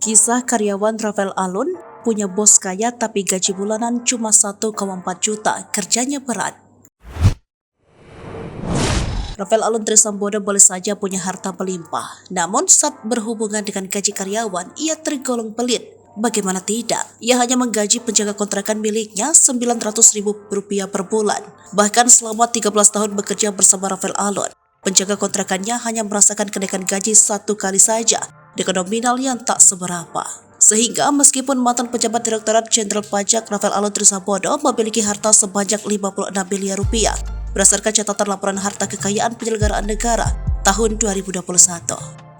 Kisah karyawan Rafael Alun, punya bos kaya tapi gaji bulanan cuma 1,4 juta, kerjanya berat. Rafael Alun Trisambodo boleh saja punya harta melimpah, namun saat berhubungan dengan gaji karyawan, ia tergolong pelit. Bagaimana tidak? Ia hanya menggaji penjaga kontrakan miliknya Rp900.000 per bulan. Bahkan selama 13 tahun bekerja bersama Rafael Alun, penjaga kontrakannya hanya merasakan kenaikan gaji 1 kali saja, dengan nominal yang tak seberapa. Sehingga meskipun mantan pejabat Direktorat Jenderal Pajak Rafael Alun Trisambodo memiliki harta sebanyak Rp56 miliar berdasarkan catatan laporan harta kekayaan penyelenggaraan negara tahun 2021.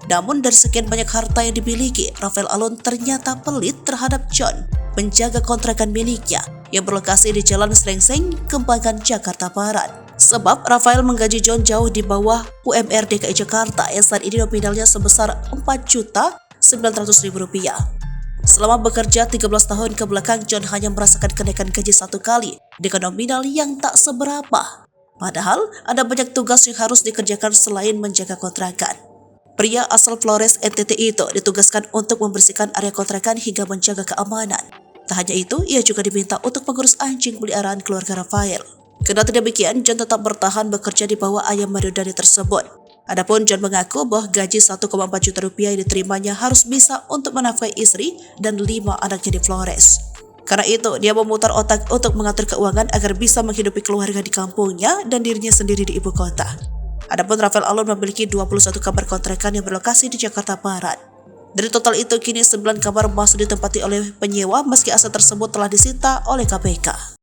Namun dari sekian banyak harta yang dimiliki, Rafael Alun ternyata pelit terhadap John, penjaga kontrakan miliknya yang berlokasi di Jalan Srengseng, Kembangan, Jakarta Barat. Sebab Rafael menggaji John jauh di bawah UMR DKI Jakarta yang saat ini nominalnya sebesar Rp4.900.000. Selama bekerja 13 tahun ke belakang, John hanya merasakan kenaikan gaji 1 kali dengan nominal yang tak seberapa. Padahal ada banyak tugas yang harus dikerjakan selain menjaga kontrakan. Pria asal Flores, NTT itu ditugaskan untuk membersihkan area kontrakan hingga menjaga keamanan. Tak hanya itu, ia juga diminta untuk mengurus anjing peliharaan keluarga Rafael. Kendati demikian, John tetap bertahan bekerja di bawah ayam Madodari tersebut. Adapun John mengaku bahwa gaji Rp1,4 juta yang diterimanya harus bisa untuk menafkahi istri dan 5 anaknya di Flores. Karena itu, dia memutar otak untuk mengatur keuangan agar bisa menghidupi keluarga di kampungnya dan dirinya sendiri di ibu kota. Adapun Rafael Alun memiliki 21 kamar kontrakan yang berlokasi di Jakarta Barat. Dari total itu, kini 9 kamar masih ditempati oleh penyewa meski aset tersebut telah disita oleh KPK.